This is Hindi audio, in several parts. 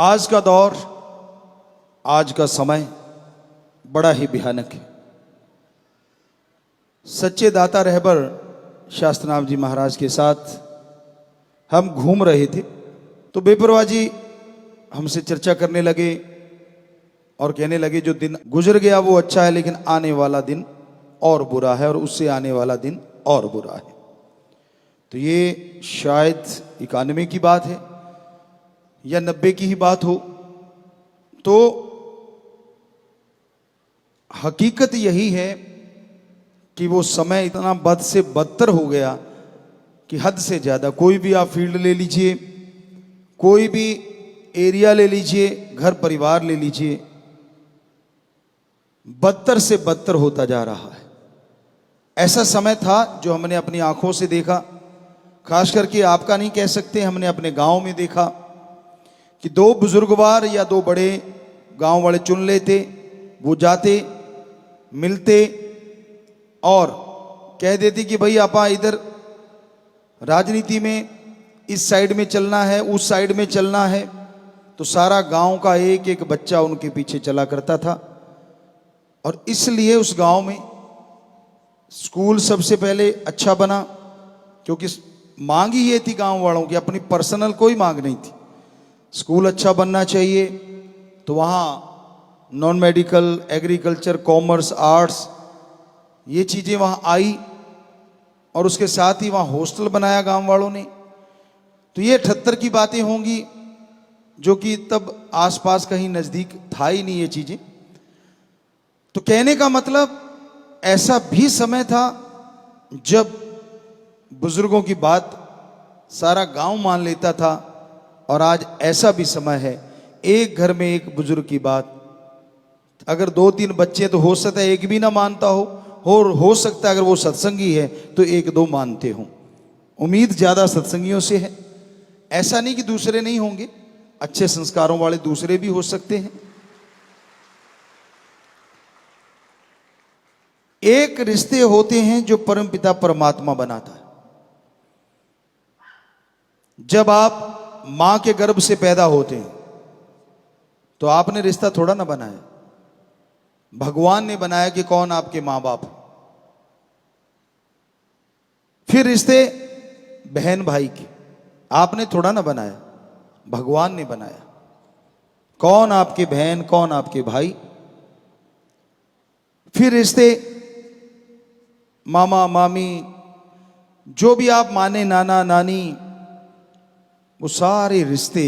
आज का दौर, आज का समय बड़ा ही भयानक है। सच्चे दाता रहबर शास्त्रनाथ जी महाराज के साथ हम घूम रहे थे तो बेपरवाह जी हमसे चर्चा करने लगे और कहने लगे जो दिन गुजर गया वो अच्छा है, लेकिन आने वाला दिन और बुरा है और उससे आने वाला दिन और बुरा है। तो ये शायद 91 की बात है या 90 की ही बात हो। तो हकीकत यही है कि वो समय इतना बद से बदतर हो गया कि हद से ज़्यादा। कोई भी आप फील्ड ले लीजिए, कोई भी एरिया ले लीजिए, घर परिवार ले लीजिए, बदतर से बदतर होता जा रहा है। ऐसा समय था जो हमने अपनी आंखों से देखा, खास करके आपका नहीं कह सकते, हमने अपने गांव में देखा कि दो बुजुर्गवार या दो बड़े गांव वाले चुन लेते, वो जाते मिलते और कह देते कि भाई आपा इधर राजनीति में इस साइड में चलना है, उस साइड में चलना है। तो सारा गांव का एक एक बच्चा उनके पीछे चला करता था। और इसलिए उस गांव में स्कूल सबसे पहले अच्छा बना, क्योंकि मांग ही ये थी गांव वालों की, अपनी पर्सनल कोई मांग नहीं थी। स्कूल अच्छा बनना चाहिए, तो वहाँ non medical, agriculture, commerce, arts ये चीज़ें वहाँ आई और उसके साथ ही वहाँ हॉस्टल बनाया गांव वालों ने। तो ये 78 की बातें होंगी, जो कि तब आसपास कहीं नज़दीक था ही नहीं ये चीज़ें। तो कहने का मतलब ऐसा भी समय था जब बुजुर्गों की बात सारा गांव मान लेता था, और आज ऐसा भी समय है एक घर में एक बुजुर्ग की बात, अगर 2-3 बच्चे तो हो सकता है एक भी ना मानता हो, और हो सकता है अगर वो सत्संगी है तो 1-2 मानते हो। उम्मीद ज़्यादा सत्संगियों से है। ऐसा नहीं कि दूसरे नहीं होंगे, अच्छे संस्कारों वाले दूसरे भी हो सकते हैं। एक रिश्ते होते हैं जो परमपिता परमात्मा बनाता है। जब आप मां के गर्भ से पैदा होते हैं तो आपने रिश्ता थोड़ा ना बनाया, भगवान ने बनाया कि कौन आपके मां बाप। फिर रिश्ते बहन भाई के आपने थोड़ा ना बनाया, भगवान ने बनाया। कौन आपके बहन, कौन आपके भाई। फिर रिश्ते मामा मामी, जो भी आप माने, नाना नानी, वो सारे रिश्ते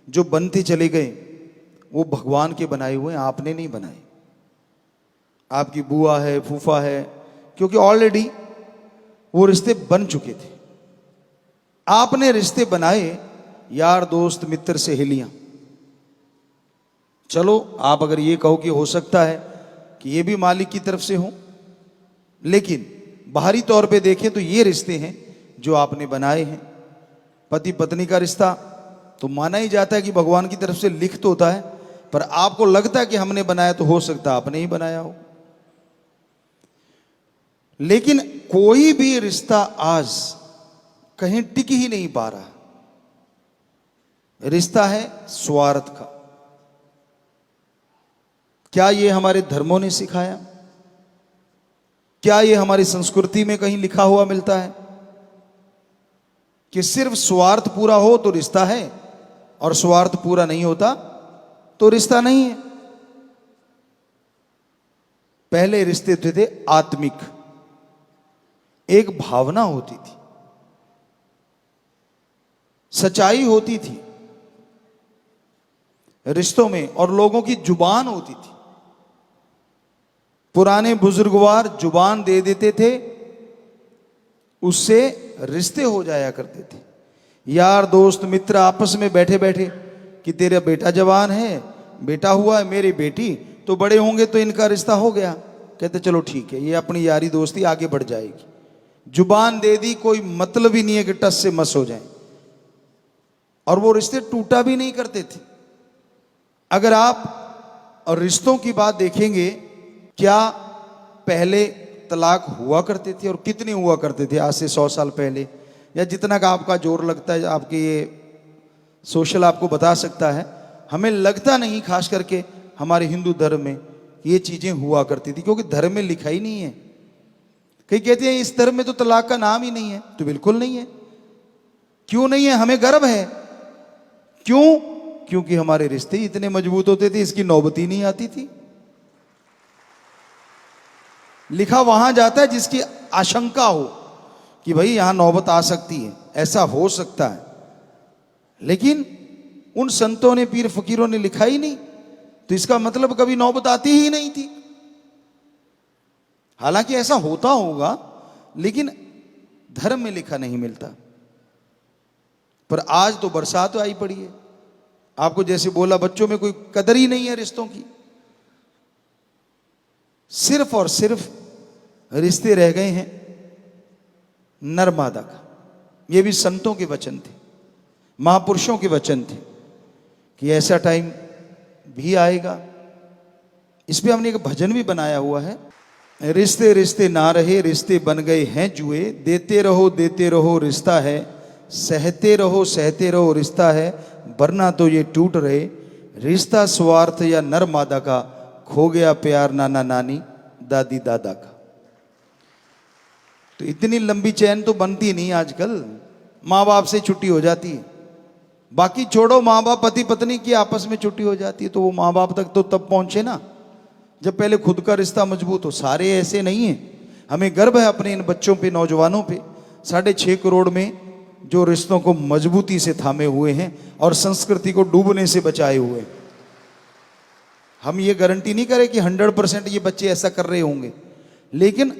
जो बनते चले गए वो भगवान के बनाए हुए हैं, आपने नहीं बनाए। आपकी बुआ है, फूफा है, क्योंकि ऑलरेडी वो रिश्ते बन चुके थे। आपने रिश्ते बनाए यार दोस्त मित्र सहेलियां। चलो आप अगर ये कहो कि हो सकता है कि ये भी मालिक की तरफ से हो, लेकिन बाहरी तौर पे देखें तो ये रिश्ते हैं जो आपने बनाए हैं। पति पत्नी का रिश्ता तो माना ही जाता है कि भगवान की तरफ से लिखित होता है, पर आपको लगता है कि हमने बनाया, तो हो सकता है आपने ही बनाया हो। लेकिन कोई भी रिश्ता आज कहीं टिक ही नहीं पा रहा। रिश्ता है स्वार्थ का। क्या ये हमारे धर्मों ने सिखाया? क्या ये हमारी संस्कृति में कहीं लिखा हुआ मिलता है कि सिर्फ स्वार्थ पूरा हो तो रिश्ता है, और स्वार्थ पूरा नहीं होता तो रिश्ता नहीं है? पहले रिश्ते थे आत्मिक, एक भावना होती थी, सच्चाई होती थी रिश्तों में, और लोगों की जुबान होती थी। पुराने बुजुर्गवार जुबान दे देते थे, उससे रिश्ते हो जाया करते थे। यार दोस्त मित्र आपस में बैठे बैठे कि तेरा बेटा जवान है, बेटा हुआ है, मेरी बेटी तो बड़े होंगे तो इनका रिश्ता हो गया। कहते चलो ठीक है, ये अपनी यारी दोस्ती आगे बढ़ जाएगी। जुबान दे दी, कोई मतलब ही नहीं है कि टस से मस हो जाए, और वो रिश्ते टूटा भी नहीं करते थे। अगर आप और रिश्तों की बात देखेंगे, क्या पहले तलाक हुआ करते थे और कितने हुआ करते थे आज से 100 साल पहले, या जितना का आपका जोर लगता है आपके ये सोशल आपको बता सकता है। हमें लगता नहीं, खास करके हमारे हिंदू धर्म में, कि ये चीजें हुआ करती थी, क्योंकि धर्म में लिखा ही नहीं है। कई कहते हैं इस धर्म में तो तलाक का नाम ही नहीं है, तो बिल्कुल नहीं है। क्यों नहीं है? हमें गर्व है। क्यों? क्योंकि हमारे रिश्ते इतने मजबूत होते थे, इसकी नौबत ही नहीं आती थी। लिखा वहां जाता है जिसकी आशंका हो कि भाई यहां नौबत आ सकती है, ऐसा हो सकता है। लेकिन उन संतों ने, पीर फकीरों ने लिखा ही नहीं, तो इसका मतलब कभी नौबत आती ही नहीं थी। हालांकि ऐसा होता होगा, लेकिन धर्म में लिखा नहीं मिलता। पर आज तो बरसात आई पड़ी है। आपको जैसे बोला, बच्चों में कोई कदर ही नहीं है रिश्तों की। सिर्फ और सिर्फ रिश्ते रह गए हैं नर मादा का। ये भी संतों के वचन थे, महापुरुषों के वचन थे कि ऐसा टाइम भी आएगा। इस पे हमने एक भजन भी बनाया हुआ है। रिश्ते रिश्ते ना रहे, रिश्ते बन गए हैं जुए, देते रहो रिश्ता है, सहते रहो रिश्ता है, वरना तो ये टूट रहे। रिश्ता स्वार्थ या नर मादा का, खो गया प्यार नाना नानी दादी दादा का। तो इतनी लंबी चैन तो बनती नहीं आजकल, माँ बाप से छुट्टी हो जाती है। बाकी छोड़ो, माँ बाप पति पत्नी की आपस में छुट्टी हो जाती है, तो वो माँ बाप तक तो तब पहुंचे ना जब पहले खुद का रिश्ता मजबूत हो। सारे ऐसे नहीं है। हमें गर्व है अपने इन बच्चों पे, नौजवानों पे, 6.5 करोड़ में जो रिश्तों को मजबूती से थामे हुए हैं और संस्कृति को डूबने से बचाए हुए हैं। हम ये गारंटी नहीं करें कि 100% ये बच्चे ऐसा कर रहे होंगे, लेकिन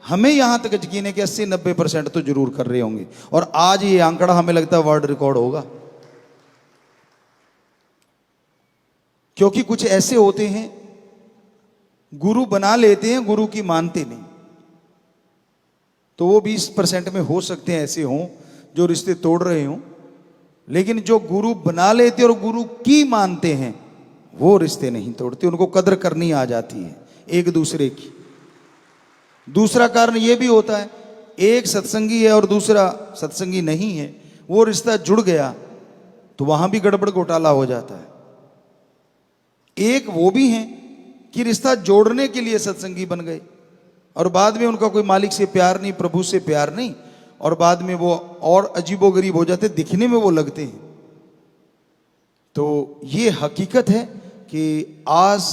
हमें यहां तक यकीन है कि 80-90% तो जरूर कर रहे होंगे। और आज ये आंकड़ा हमें लगता है वर्ल्ड रिकॉर्ड होगा। क्योंकि कुछ ऐसे होते हैं, गुरु बना लेते हैं, गुरु की मानते नहीं। तो वो 20% में हो सकते हैं ऐसे हों जो रिश्ते तोड़ रहे हों, लेकिन जो गुरु बना लेते और गुरु की मानते हैं, वो रिश्ते नहीं तोड़ते। उनको कदर करनी आ जाती है एक दूसरे की। दूसरा कारण ये भी होता है, एक सत्संगी है और दूसरा सत्संगी नहीं है, वो रिश्ता जुड़ गया तो वहां भी गड़बड़ घोटाला हो जाता है। एक वो भी हैं कि रिश्ता जोड़ने के लिए सत्संगी बन गए और बाद में उनका कोई मालिक से प्यार नहीं, प्रभु से प्यार नहीं, और बाद में वो और अजीबोगरीब हो जाते, दिखने में वो लगते हैं। तो ये हकीकत है कि आज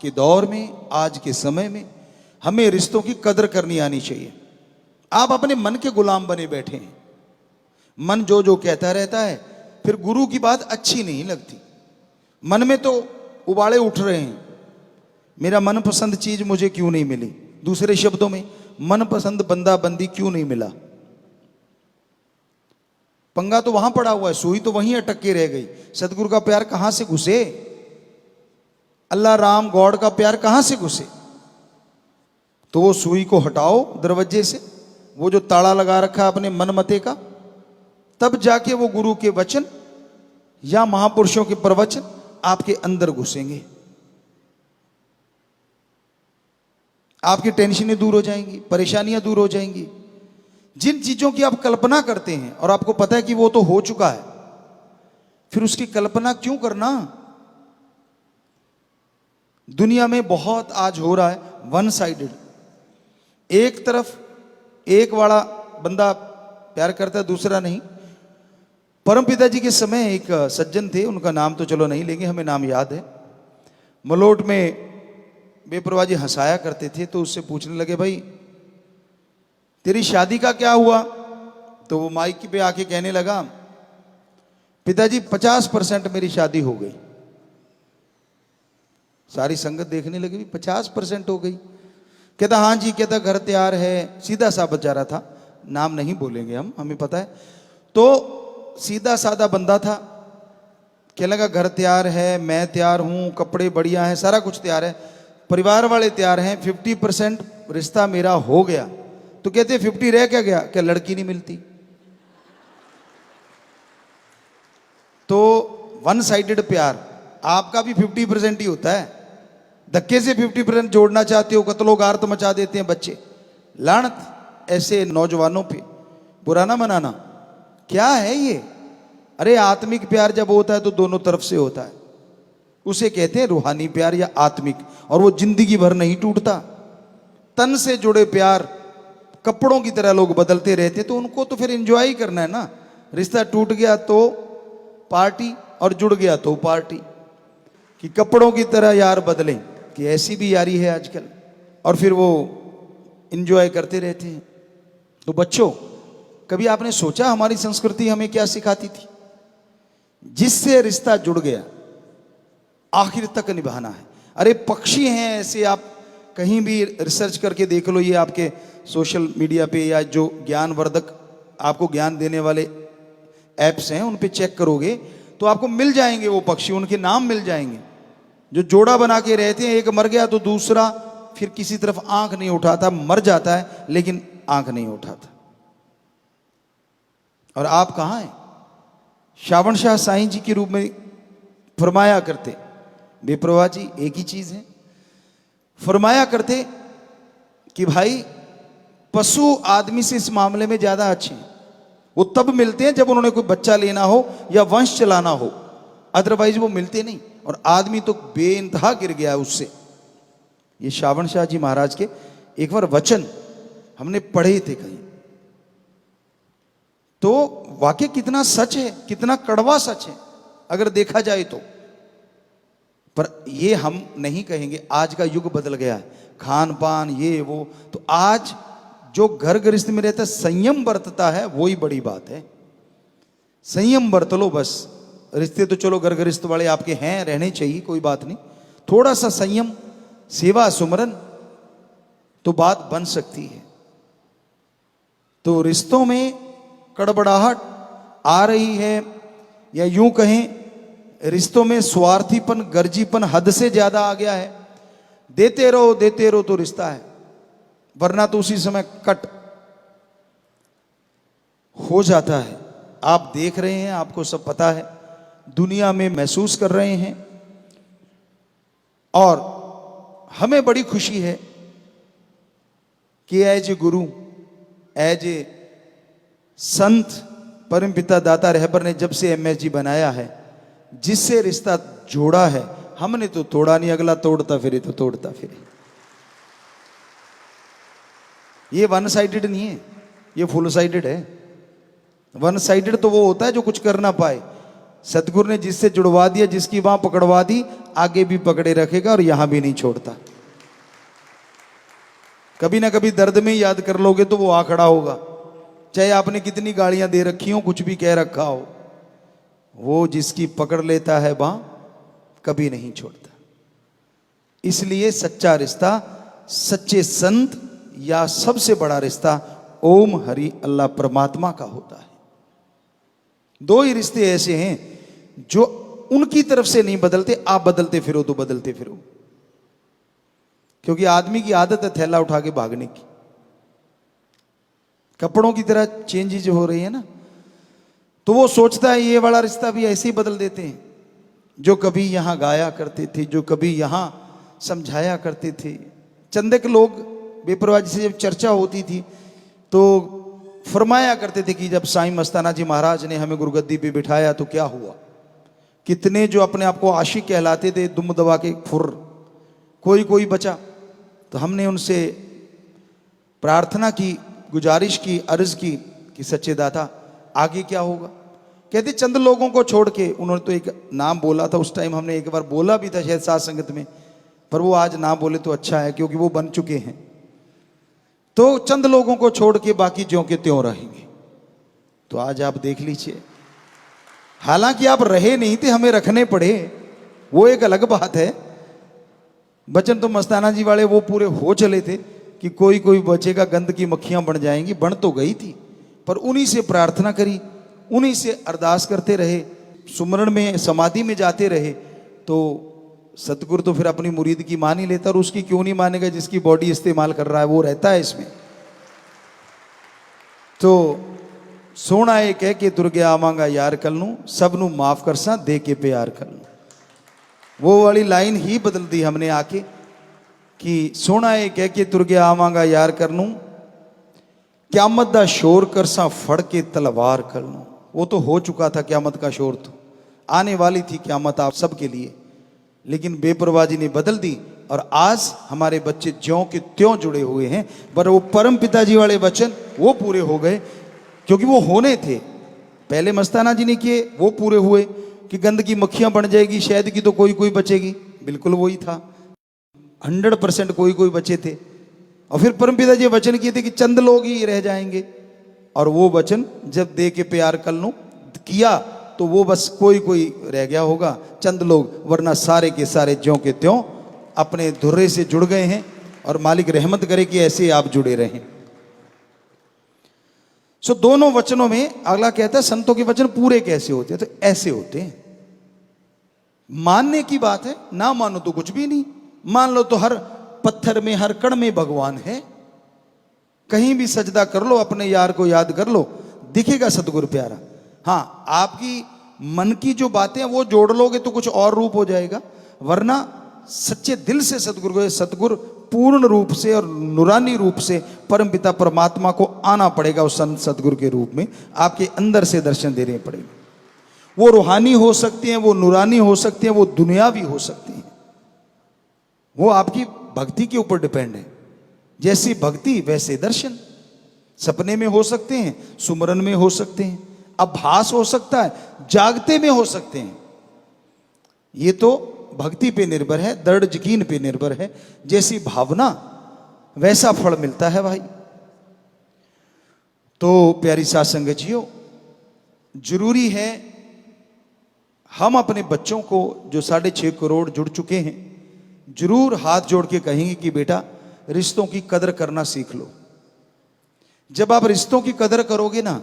के दौर में, आज के समय में हमें रिश्तों की कदर करनी आनी चाहिए। आप अपने मन के गुलाम बने बैठे हैं, मन जो जो कहता रहता है, फिर गुरु की बात अच्छी नहीं लगती। मन में तो उबाले उठ रहे हैं, मेरा मनपसंद चीज मुझे क्यों नहीं मिली, दूसरे शब्दों में मनपसंद बंदा बंदी क्यों नहीं मिला। पंगा तो वहां पड़ा हुआ है, सुई तो वहीं अटक के रह गई। सतगुरु का प्यार कहां से घुसे, अल्लाह राम गॉड का प्यार कहां से घुसे। तो वो सुई को हटाओ दरवाजे से, वो जो ताला लगा रखा है अपने मन मते का, तब जाके वो गुरु के वचन या महापुरुषों के प्रवचन आपके अंदर घुसेंगे। आपकी टेंशनें दूर हो जाएंगी, परेशानियां दूर हो जाएंगी। जिन चीजों की आप कल्पना करते हैं और आपको पता है कि वो तो हो चुका है, फिर उसकी कल्पना क्यों करना। दुनिया में बहुत आज हो रहा है वन साइडेड। एक तरफ एक वाला बंदा प्यार करता है, दूसरा नहीं। परम पिताजी के समय एक सज्जन थे, उनका नाम तो चलो नहीं लेंगे, हमें नाम याद है। मलोट में बेपरवाह जी हंसाया करते थे, तो उससे पूछने लगे, भाई तेरी शादी का क्या हुआ। तो वो माइक पे आके कहने लगा, पिताजी 50% मेरी शादी हो गई। सारी संगत देखने लगी, 50% हो गई। कहता हाँ जी, कहता घर तैयार है। सीधा सा बेचारा था, नाम नहीं बोलेंगे हम, हमें पता है। तो सीधा साधा बंदा था, कहने लगा घर तैयार है, मैं तैयार हूं, कपड़े बढ़िया हैं, सारा कुछ तैयार है, परिवार वाले तैयार हैं, 50% रिश्ता मेरा हो गया। तो कहते 50 रह क्या गया, क्या लड़की नहीं मिलती। तो वन साइडेड प्यार, आपका भी 50% ही होता है। धक्के से 50% जोड़ना चाहते हो, कत्लो गार्त मचा देते हैं बच्चे। लानत ऐसे नौजवानों पे, बुरा ना मनाना। क्या है ये, अरे आत्मिक प्यार जब होता है तो दोनों तरफ से होता है, उसे कहते हैं रूहानी प्यार या आत्मिक, और वो जिंदगी भर नहीं टूटता। तन से जुड़े प्यार कपड़ों की तरह लोग बदलते रहते, तो उनको तो फिर एंजॉय ही करना है ना। रिश्ता टूट गया तो पार्टी और जुड़ गया तो पार्टी, कि कपड़ों की तरह यार बदलें, कि ऐसी भी यारी है आजकल, और फिर वो एंजॉय करते रहते हैं। तो बच्चों, कभी आपने सोचा हमारी संस्कृति हमें क्या सिखाती थी? जिससे रिश्ता जुड़ गया आखिर तक निभाना है। अरे पक्षी हैं ऐसे, आप कहीं भी रिसर्च करके देख लो, ये आपके सोशल मीडिया पे या जो ज्ञानवर्धक आपको ज्ञान देने वाले ऐप्स हैं उन पे चेक करोगे तो आपको मिल जाएंगे वो पक्षी, उनके नाम मिल जाएंगे, जो जोड़ा बना के रहते हैं। एक मर गया तो दूसरा फिर किसी तरफ आंख नहीं उठाता, मर जाता है लेकिन आंख नहीं उठाता। और आप कहां हैं? श्रावण शाह साईं जी के रूप में फरमाया करते, बेप्रवाह जी एक ही चीज है, फरमाया करते कि भाई पशु आदमी से इस मामले में ज्यादा अच्छे हैं। वो तब मिलते हैं जब उन्होंने कोई बच्चा लेना हो या वंश चलाना हो, अदरवाइज वो मिलते नहीं। और आदमी तो बेइंतहा गिर गया उससे। ये श्रावण शाह जी महाराज के एक बार वचन हमने पढ़े थे कहीं, तो वाकई कितना सच है, कितना कड़वा सच है अगर देखा जाए तो। पर ये हम नहीं कहेंगे, आज का युग बदल गया है, खान पान ये वो, तो आज जो घर गृहस्थ में रहता है संयम बरतता है, वही बड़ी बात है। संयम बरत लो बस। रिश्ते तो चलो घर गृहस्थ वाले आपके हैं, रहने चाहिए, कोई बात नहीं। थोड़ा सा संयम, सेवा सुमरन, तो बात बन सकती है। तो रिश्तों में कड़बड़ाहट आ रही है, या यूं कहें रिश्तों में स्वार्थीपन, गर्जीपन हद से ज्यादा आ गया है। देते रहो तो रिश्ता है, वरना तो उसी समय कट हो जाता है। आप देख रहे हैं, आपको सब पता है, दुनिया में महसूस कर रहे हैं। और हमें बड़ी खुशी है कि as a Guru, as a संत, परमपिता दाता रहबर ने जब से MSG बनाया है, जिससे रिश्ता जोड़ा है, हमने तो तोड़ा नहीं, अगला तोड़ता फिरे तो तोड़ता फिरे। ये वन साइडेड नहीं है, ये फुल साइडेड है। वन साइडेड तो वो होता है जो कुछ कर ना पाए। सतगुरु ने जिससे जुड़वा दिया, जिसकी वहां पकड़वा दी, आगे भी पकड़े रखेगा और यहां भी नहीं छोड़ता। कभी ना कभी दर्द में ही याद कर लोगे तो वो आ खड़ा होगा, चाहे आपने कितनी गालियां दे रखी हो, कुछ भी कह रखा हो, वो जिसकी पकड़ लेता है वहां कभी नहीं छोड़ता। इसलिए सच्चा रिश्ता सच्चे संत या सबसे बड़ा रिश्ता ओम हरि अल्लाह परमात्मा का होता है। दो ही रिश्ते ऐसे हैं जो उनकी तरफ से नहीं बदलते, आप बदलते फिरो तो बदलते फिरो। क्योंकि आदमी की आदत है थैला उठा के भागने की। कपड़ों की तरह चेंजेज हो रही है ना, तो वो सोचता है ये वाला रिश्ता भी ऐसे ही बदल देते हैं। जो कभी यहां गाया करते थे, जो कभी यहां समझाया करते थे, चंदे के लोग बेपरवाही से जब चर्चा होती थी तो फरमाया करते थे कि जब साईं मस्ताना जी महाराज ने हमें गुरुगद्दी पे बिठाया तो क्या हुआ। कितने जो अपने आप को आशिक कहलाते थे, दुम दबा के फुर, कोई बचा। तो हमने उनसे प्रार्थना की, गुजारिश की, अर्ज की कि सच्चे दाता आगे क्या होगा। कहते चंद लोगों को छोड़ के, उन्होंने तो एक नाम बोला था उस टाइम, हमने एक बार बोला भी था शायद साथ संगत में, पर वो आज ना बोले तो अच्छा है क्योंकि वो बन चुके हैं। तो चंद लोगों को छोड़ के बाकी ज्यों के त्यों रहेंगे। तो आज आप देख लीजिए, हालांकि आप रहे नहीं थे, हमें रखने पड़े, वो एक अलग बात है। बचन तो मस्ताना जी वाले वो पूरे हो चले थे कि कोई बचेगा, गंद की मक्खियां बन जाएंगी, बन तो गई थी, पर उन्हीं से प्रार्थना करी, उन्हीं से अरदास करते रहे, सुमरण में समाधि में जाते रहे। तो सतगुरु तो फिर अपनी मुरीद की मान ही लेता, और उसकी क्यों नहीं मानेगा जिसकी बॉडी इस्तेमाल कर रहा है, वो रहता है इसमें। तो सोना ये कह के तुर गया आवांगा यार कल नू, सब नू माफ कर सा दे के प्यार कर लूं। वो वाली लाइन ही बदल दी हमने आके कि सोना ये कह के तुर गया आवांगा यार कर लूं, क्यामत दा शोर कर सा फड़ के तलवार कर लूं। वो तो हो चुका था क़यामत का शोर, तो आने वाली थी क़यामत आप सबके लिए, लेकिन बेपरवाही ने बदल दी और आज हमारे बच्चे ज्यों के त्यों जुड़े हुए हैं। पर वो परम पिताजी वाले वचन वो पूरे हो गए, क्योंकि वो होने थे। पहले मस्ताना जी ने किए, वो पूरे हुए कि गंदगी मक्खियां बन जाएगी, शहद की तो कोई कोई बचेगी, बिल्कुल वही था। 100% कोई कोई बचे थे। और फिर परम पिताजी वचन किए थे कि चंद लोग ही रह जाएंगे, और वो वचन जब दे के प्यार कल किया तो वो बस कोई कोई रह गया होगा, चंद लोग, वरना सारे के सारे ज्यों के त्यों अपने धुर्रे से जुड़ गए हैं। और मालिक रहमत करे कि ऐसे आप जुड़े रहें। सो दोनों वचनों में अगला कहता है संतों के वचन पूरे कैसे होते हैं, तो ऐसे होते हैं। मानने की बात है, ना मानो तो कुछ भी नहीं, मान लो तो हर पत्थर में हर कण में भगवान है। कहीं भी सजदा कर लो, अपने यार को याद कर लो, दिखेगा सतगुरु प्यारा। हाँ, आपकी मन की जो बातें वो जोड़ लोगे तो कुछ और रूप हो जाएगा, वरना सच्चे दिल से सतगुरु को, सतगुरु पूर्ण रूप से और नूरानी रूप से परमपिता परमात्मा को आना पड़ेगा। उस संत सतगुरु के रूप में आपके अंदर से दर्शन देने पड़ेंगे। वो रूहानी हो सकती हैं, वो नूरानी हो सकती हैं, वो दुनियावी हो सकती हैं। वो आपकी भक्ति के ऊपर डिपेंड है। जैसी भक्ति वैसे दर्शन। सपने में हो सकते हैं, सुमरन में हो सकते हैं, आभास हो सकता है, जागते में हो सकते हैं। ये तो भक्ति पे निर्भर है, दृढ़ यकीन पे निर्भर है। जैसी भावना वैसा फल मिलता है भाई। तो प्यारी साध संगत जियो, जरूरी है हम अपने बच्चों को जो 6.5 करोड़ जुड़ चुके हैं, जरूर हाथ जोड़ के कहेंगे कि बेटा रिश्तों की कदर करना सीख लो। जब आप रिश्तों की कदर करोगे ना,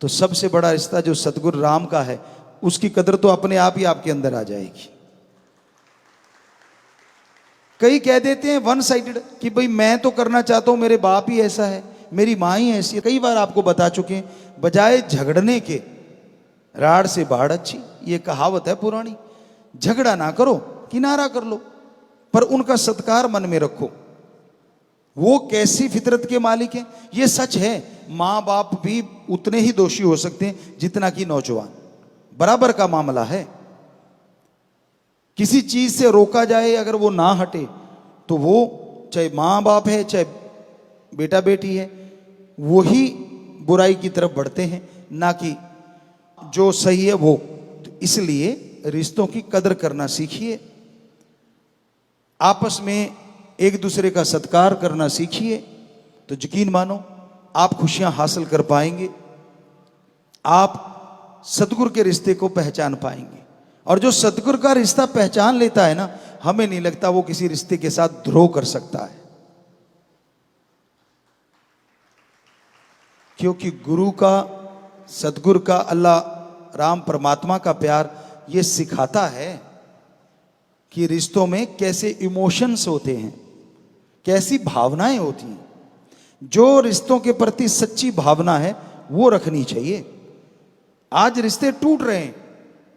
तो सबसे बड़ा रिश्ता जो सतगुरु राम का है, उसकी कदर तो अपने आप ही आपके अंदर आ जाएगी। कई कह देते हैं वन साइडेड कि भाई मैं तो करना चाहता हूं, मेरे बाप ही ऐसा है, मेरी मां ही ऐसी है। कई बार आपको बता चुके हैं, बजाय झगड़ने के राड़ से बाढ़ अच्छी, ये कहावत है पुरानी। झगड़ा ना करो, किनारा कर लो, पर उनका सत्कार मन में रखो। वो कैसी फितरत के मालिक हैं, ये सच है। मां बाप भी उतने ही दोषी हो सकते हैं जितना कि नौजवान, बराबर का मामला है। किसी चीज से रोका जाए, अगर वो ना हटे, तो वो चाहे मां बाप है चाहे बेटा बेटी है, वो ही बुराई की तरफ बढ़ते हैं, ना कि जो सही है वो। तो इसलिए रिश्तों की कदर करना सीखिए, आपस में एक दूसरे का सत्कार करना सीखिए, तो यकीन मानो आप खुशियां हासिल कर पाएंगे। आप सतगुरु के रिश्ते को पहचान पाएंगे। और जो सतगुरु का रिश्ता पहचान लेता है ना, हमें नहीं लगता वो किसी रिश्ते के साथ द्रोह कर सकता है। क्योंकि गुरु का, सतगुरु का, अल्लाह राम परमात्मा का प्यार ये सिखाता है कि रिश्तों में कैसे इमोशंस होते हैं, कैसी भावनाएं होती हैं। जो रिश्तों के प्रति सच्ची भावना है वो रखनी चाहिए। आज रिश्ते टूट रहे हैं,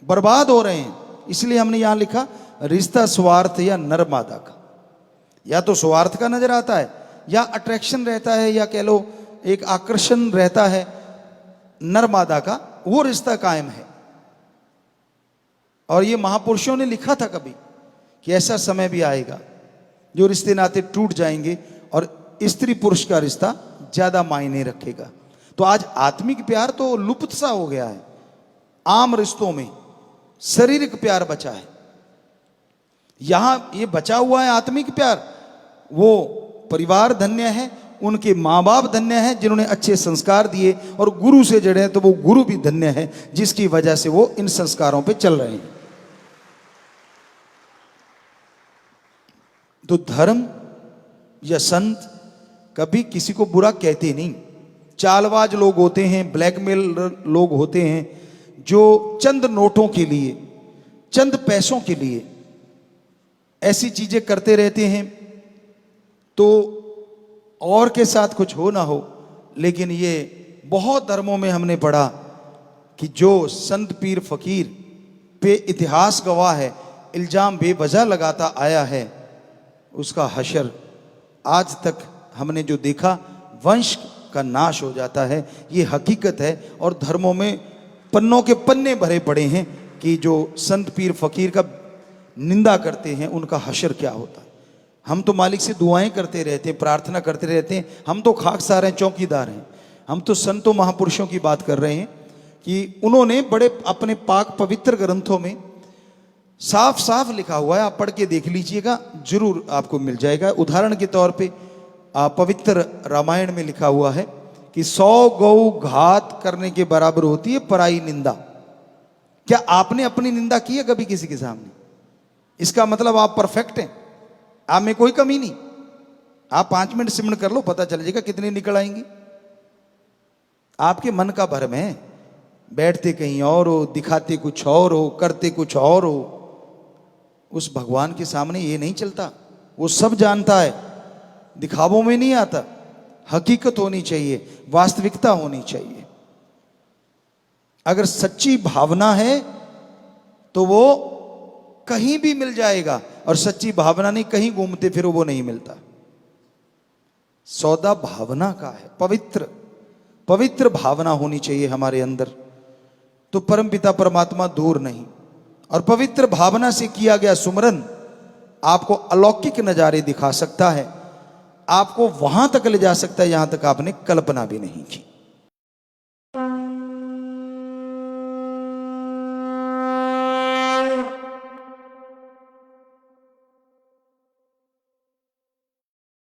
बर्बाद हो रहे हैं, इसलिए हमने यहां लिखा रिश्ता स्वार्थ या नर मादा का। या तो स्वार्थ का नजर आता है, या अट्रैक्शन रहता है, या कह लो एक आकर्षण रहता है नर मादा का, वो रिश्ता कायम है। और ये महापुरुषों ने लिखा था कभी कि ऐसा समय भी आएगा जो रिश्ते नाते टूट जाएंगे और स्त्री पुरुष का रिश्ता ज्यादा मायने रखेगा। तो आज आत्मिक प्यार तो लुप्त सा हो गया है। आम रिश्तों में शारीरिक प्यार बचा है। यहां ये बचा हुआ है आत्मिक प्यार। वो परिवार धन्य है, उनके माँ बाप धन्य हैं जिन्होंने अच्छे संस्कार दिए, और गुरु से जड़े हैं तो वो गुरु भी धन्य है जिसकी वजह से वो इन संस्कारों पे चल रहे हैं। तो धर्म या संत कभी किसी को बुरा कहते नहीं। चालबाज लोग होते हैं, ब्लैकमेल लोग होते हैं, जो चंद नोटों के लिए, चंद पैसों के लिए ऐसी चीजें करते रहते हैं। तो और के साथ कुछ हो ना हो, लेकिन ये बहुत धर्मों में हमने पढ़ा कि जो संत पीर फकीर पे इतिहास गवाह है, इल्जाम बेवजह लगाता आया है, उसका हशर आज तक हमने जो देखा, वंश का नाश हो जाता है। ये हकीकत है। और धर्मों में पन्नों के पन्ने भरे पड़े हैं कि जो संत पीर फकीर का निंदा करते हैं उनका हशर क्या होता है। हम तो मालिक से दुआएं करते रहते हैं, प्रार्थना करते रहते हैं, हम तो खाकसार हैं, चौकीदार हैं। हम तो संतों महापुरुषों की बात कर रहे हैं कि उन्होंने बड़े अपने पाक पवित्र ग्रंथों में साफ साफ लिखा हुआ है, आप पढ़ के देख लीजिएगा, जरूर आपको मिल जाएगा। उदाहरण के तौर पे पवित्र रामायण में लिखा हुआ है कि 100 गौ घात करने के बराबर होती है पराई निंदा। क्या आपने अपनी निंदा की है कभी किसी के सामने? इसका मतलब आप परफेक्ट हैं, आप में कोई कमी नहीं। आप 5 मिनट सिमरण कर लो, पता चल जाएगा कितनी निकल आएंगी। आपके मन का भ्रम है, बैठते कहीं और हो, दिखाते कुछ और हो, करते कुछ और हो। उस भगवान के सामने ये नहीं चलता, वो सब जानता है, दिखावों में नहीं आता। हकीकत होनी चाहिए, वास्तविकता होनी चाहिए। अगर सच्ची भावना है तो वो कहीं भी मिल जाएगा, और सच्ची भावना नहीं, कहीं घूमते फिरो वो नहीं मिलता। सौदा भावना का है, पवित्र पवित्र भावना होनी चाहिए हमारे अंदर, तो परमपिता परमात्मा दूर नहीं। और पवित्र भावना से किया गया सुमरन आपको अलौकिक नजारे दिखा सकता है, आपको वहां तक ले जा सकता है जहां तक आपने कल्पना भी नहीं की।